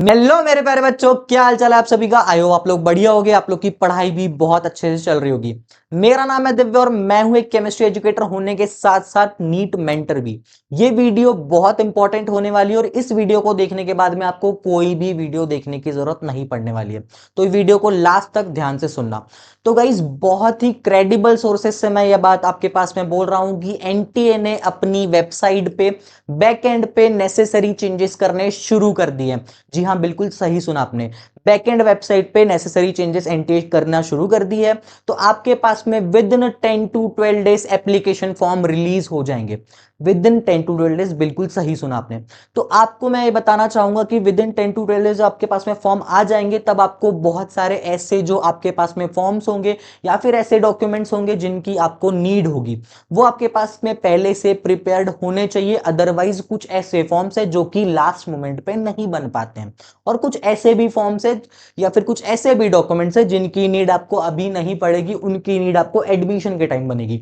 Hello मेरे प्यारे बच्चों, क्या हाल चाल है आप सभी का। आयो आप लोग बढ़िया होगे, आप लोग की पढ़ाई भी बहुत अच्छे से चल रही होगी। मेरा नाम है दिव्य और मैं हूं एक केमिस्ट्री एजुकेटर होने के साथ साथ नीट मेंटर भी। ये वीडियो बहुत इंपॉर्टेंट होने वाली है और इस वीडियो को देखने के बाद में आपको कोई भी वीडियो देखने की जरूरत नहीं पड़ने वाली है। तो इस वीडियो को लास्ट तक ध्यान से सुनना। तो गाइस, बहुत ही क्रेडिबल सोर्सेस से मैं ये बात आपके पास में बोल रहा हूं कि एनटीए ने अपनी वेबसाइट पे बैकएंड पे नेसेसरी चेंजेस करने शुरू कर दिए। जी हाँ, बिल्कुल सही सुना आपने। बैकएंड वेबसाइट पे नेसेसरी चेंजेस एनटीए करना शुरू कर दी है। तो आपके पास में with in 10 to 12 days application form release हो जाएंगे। विद इन 10 to 12 डेज, बिल्कुल सही सुना आपने। तो आपको मैं ये बताना चाहूंगा कि विद इन 10 to 12 डेज आपके पास में फॉर्म आ जाएंगे, तब आपको बहुत सारे ऐसे जो आपके पास में फॉर्म्स होंगे या फिर ऐसे डॉक्यूमेंट्स होंगे जिनकी आपको नीड होगी, वो आपके पास में पहले से प्रिपेयर्ड होने चाहिए। अदरवाइज कुछ ऐसे फॉर्म्स है जो कि लास्ट मोमेंट पे नहीं बन पाते हैं, और कुछ ऐसे भी फॉर्म्स है या फिर कुछ ऐसे भी डॉक्यूमेंट्स है जिनकी नीड आपको अभी नहीं पड़ेगी, उनकी नीड आपको एडमिशन के टाइम बनेगी।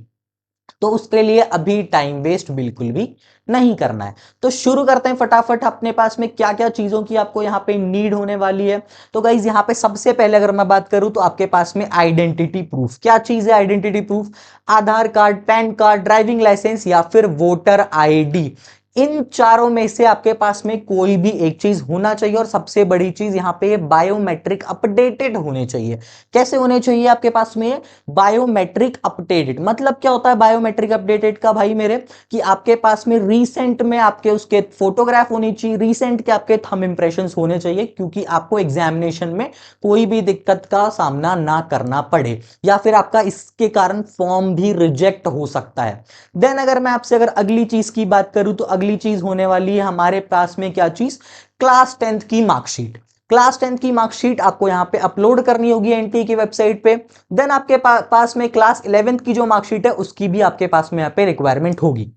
तो उसके लिए अभी टाइम वेस्ट बिल्कुल भी नहीं करना है। तो शुरू करते हैं फटाफट। अपने पास में क्या क्या चीजों की आपको यहाँ पे नीड होने वाली है। तो गाइज, यहाँ पे सबसे पहले अगर मैं बात करूं तो आपके पास में आइडेंटिटी प्रूफ। क्या चीज है identity proof? Aadhaar card, PAN card, driving licence या फिर वोटर आईडी। इन चारों में से आपके पास में कोई भी एक चीज होना चाहिए। और सबसे बड़ी चीज यहाँ पे बायोमेट्रिक अपडेटेड होने चाहिए। कैसे होने चाहिए आपके पास में? बायोमेट्रिक अपडेटेड मतलब क्या होता है बायोमेट्रिक अपडेटेड का भाई मेरे? कि आपके पास में रीसेंट में आपके उसके फोटोग्राफ होनी चाहिए, रीसेंट के आपके थंब इंप्रेशंस होने चाहिए, क्योंकि आपको एग्जामिनेशन में कोई भी दिक्कत का सामना ना करना पड़े, या फिर आपका इसके कारण फॉर्म भी रिजेक्ट हो सकता है। देन अगर मैं आपसे अगर अगली चीज की बात करूं तो अगली चीज होने वाली है हमारे पास में क्या चीज? क्लास 10th की मार्कशीट। क्लास 10th की मार्कशीट आपको यहां पे अपलोड करनी होगी एनटीए की वेबसाइट पे। देन आपके पास में क्लास 11th की जो मार्कशीट है उसकी भी आपके पास में यहाँ पे रिक्वायरमेंट होगी।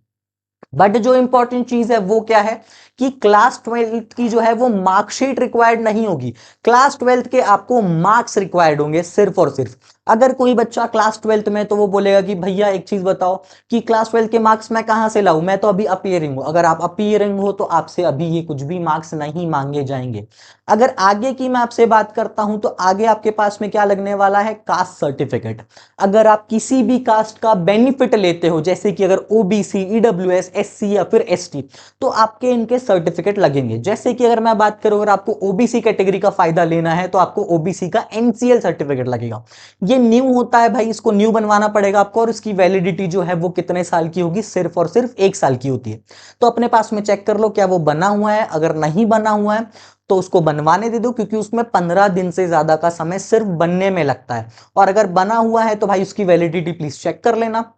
बट जो इंपॉर्टेंट चीज है वो क्या है कि क्लास 12th की जो है वो मार्कशीट रिक्वायर्ड नहीं होगी। क्लास 12th के आपको मार्क्स रिक्वायर्ड होंगे सिर्फ और सिर्फ। अगर कोई बच्चा क्लास 12th में तो वो बोलेगा कि भैया एक चीज बताओ कि क्लास 12th के मार्क्स मैं कहां से लाऊं, मैं तो अभी अपीयरिंग हूं। अगर आप अपीयरिंग हो तो आपसे अभी ये कुछ भी मार्क्स नहीं मांगे जाएंगे। अगर आगे की मैं आपसे बात करता हूं तो आगे आपके पास में क्या लगने वाला है? Caste certificate. अगर आप किसी भी कास्ट का बेनिफिट लेते हो, जैसे कि अगर ओबीसी, ईडब्ल्यूएस, एससी या फिर एसटी, तो आपके इनके सर्टिफिकेट लगेंगे। जैसे कि अगर मैं बात करूं, अगर आपको ओबीसी कैटेगरी का फायदा लेना है तो आपको ओबीसी का एनसीएल सर्टिफिकेट लगेगा। ये न्यू होता है भाई, इसको न्यू बनवाना पड़ेगा आपको, और इसकी वैलिडिटी जो है वो कितने साल की होगी? सिर्फ और सिर्फ 1 साल की होती है। तो अपने पास में चेक कर लो क्या वो बना हुआ है। अगर नहीं बना हुआ है तो उसको बनवाने दे दो, क्योंकि उसमें 15 दिन से ज्यादा का समय सिर्फ बनने में लगता है। और अगर बना हुआ है तो भाई उसकी वैलिडिटी प्लीज चेक कर लेना।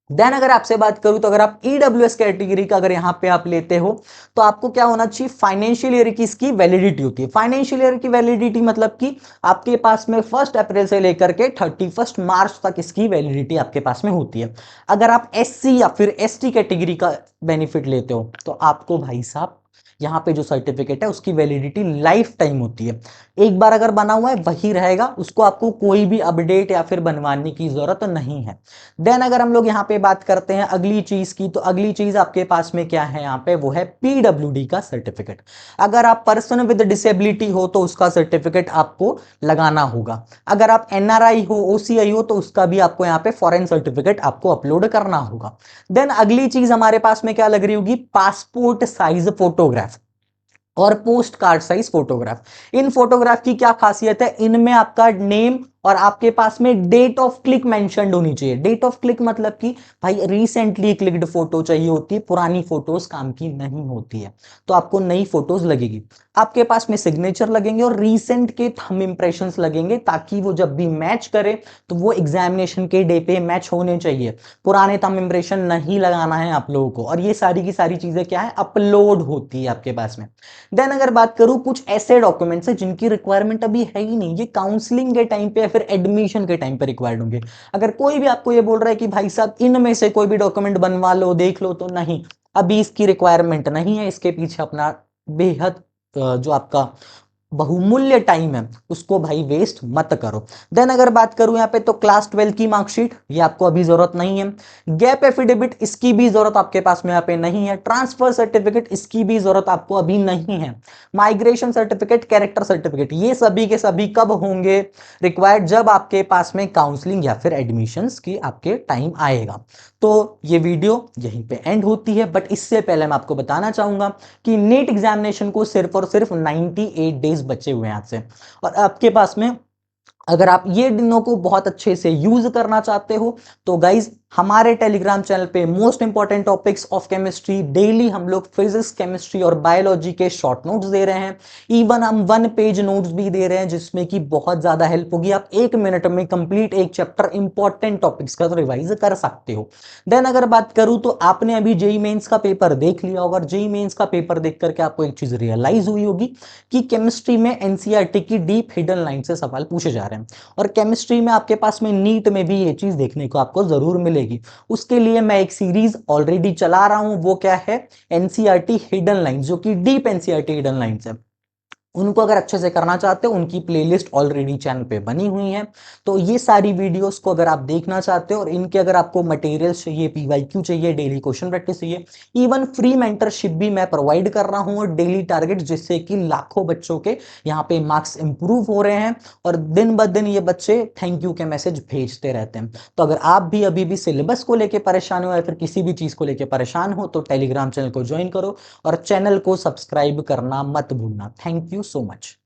देन अगर आपसे बात करूं तो अगर आप ईडब्ल्यूएस कैटेगरी का अगर यहां पे आप लेते हो तो आपको क्या होना चाहिए? फाइनेंशियल ईयर की इसकी वैलिडिटी होती है। फाइनेंशियल ईयर की वैलिडिटी मतलब कि आपके पास में 1 अप्रैल से लेकर के 31 मार्च तक इसकी वैलिडिटी आपके पास में होती है। अगर आप एससी या फिर एसटी कैटेगरी का बेनिफिट लेते हो तो आपको भाई साहब यहाँ पे जो सर्टिफिकेट है उसकी वैलिडिटी लाइफ टाइम होती है। एक बार अगर बना हुआ है वही रहेगा, उसको आपको कोई भी अपडेट या फिर बनवाने की जरूरत नहीं है। देन अगर हम लोग यहाँ पे बात करते हैं अगली चीज की, तो अगली चीज आपके पास में क्या है यहाँ पे? वो है पीडब्ल्यूडी का सर्टिफिकेट। अगर आप पर्सन विद डिसेबिलिटी हो तो उसका सर्टिफिकेट आपको लगाना होगा। अगर आप एनआरआई हो, ओसीआई हो, तो उसका भी आपको यहाँ पे फॉरेन सर्टिफिकेट आपको अपलोड करना होगा। देन अगली चीज हमारे पास में क्या लग रही होगी? पासपोर्ट साइज फोटोग्राफ और पोस्ट कार्ड साइज फोटोग्राफ। इन फोटोग्राफ की क्या खासियत है? इनमें आपका नेम और आपके पास में डेट ऑफ क्लिक मेंशन्ड होनी चाहिए। डेट ऑफ क्लिक मतलब कि भाई रिसेंटली क्लिक्ड फोटो चाहिए होती है, पुरानी फोटोज काम की नहीं होती है। तो आपको नई फोटोज लगेगी। आपके पास में सिग्नेचर लगेंगे और रीसेंट के थंब इंप्रेशंस लगेंगे, ताकि वो जब भी मैच करे तो वो एग्जामिनेशन के डे पे मैच होने चाहिए। पुराने थंब इंप्रेशन नहीं लगाना है आप लोगों को। और ये सारी की सारी चीजें क्या है? अपलोड होती है आपके पास में। देन अगर बात करूं कुछ ऐसे डॉक्यूमेंट्स हैं जिनकी रिक्वायरमेंट अभी है ही नहीं, ये काउंसलिंग के टाइम पे या फिर एडमिशन के टाइम पे रिक्वायर्ड होंगे। अगर कोई भी आपको ये बोल रहा है कि भाई साहब इनमें से कोई भी डॉक्यूमेंट बनवा लो, देख लो, तो नहीं, अभी इसकी रिक्वायरमेंट नहीं है। इसके पीछे अपना बेहद जो आपका बहुमूल्य टाइम है उसको भाई वेस्ट मत करो। देन अगर बात करूं यहाँ पे तो क्लास 12 की मार्कशीट, ये आपको अभी जरूरत नहीं है। गैप एफिडेविट, इसकी भी जरूरत आपके पास में यहाँ पे नहीं है। ट्रांसफर सर्टिफिकेट, इसकी भी जरूरत आपको अभी नहीं है। माइग्रेशन सर्टिफिकेट, कैरेक्टर सर्टिफिकेट, ये सभी के सभी कब होंगे रिक्वायर्ड, जब आपके पास में काउंसलिंग या फिर एडमिशंस की आपके टाइम आएगा। तो ये वीडियो यहीं पे एंड होती है, बट इससे पहले मैं आपको बताना चाहूंगा कि नीट एग्जामिनेशन को सिर्फ और सिर्फ 98 डेज बचे हुए हैं आज से, और आपके पास में अगर आप ये दिनों को बहुत अच्छे से यूज करना चाहते हो तो गाइज हमारे टेलीग्राम चैनल पे most important topics of chemistry daily हम लोग फिजिक्स, केमिस्ट्री और बायोलॉजी के शॉर्ट नोट्स दे रहे हैं। इवन हम 1 पेज नोट्स भी दे रहे हैं जिसमें कि बहुत ज्यादा हेल्प होगी। आप 1 मिनट में कंप्लीट एक चैप्टर इंपॉर्टेंट टॉपिक्स का तो रिवाइज कर सकते हो। देन अगर बात करूं तो आपने अभी जेई मेंस का पेपर देख लिया होगा, जेई मेंस का पेपर देख करके आपको एक चीज रियलाइज हुई होगी कि केमिस्ट्री में एनसीईआरटी की डीप हिडन लाइन से सवाल पूछे जा रहे हैं, और केमिस्ट्री में आपके पास में नीट में भी ये चीज देखने को आपको जरूर मिलेगी। उसके लिए मैं एक सीरीज ऑलरेडी चला रहा हूं, वो क्या है, एनसीईआरटी हिडन लाइन, जो कि डीप एनसीईआरटी हिडन लाइन है। उनको अगर अच्छे से करना चाहते हो, उनकी प्लेलिस्ट ऑलरेडी चैनल पे बनी हुई है। तो ये सारी वीडियोस को अगर आप देखना चाहते हो और इनके अगर आपको मटेरियल्स चाहिए, पीवाईक्यू चाहिए, डेली क्वेश्चन प्रैक्टिस चाहिए, इवन फ्री मेंटरशिप भी मैं प्रोवाइड कर रहा हूं, और डेली टारगेट, जिससे कि लाखों बच्चों के यहाँ पे मार्क्स इंप्रूव हो रहे हैं, और दिन ब दिन ये बच्चे थैंक यू के मैसेज भेजते रहते हैं। तो अगर आप भी अभी भी सिलेबस को लेकर परेशान हो या फिर किसी भी चीज को लेकर परेशान हो तो टेलीग्राम चैनल को ज्वाइन करो और चैनल को सब्सक्राइब करना मत भूलना। Thank you so much।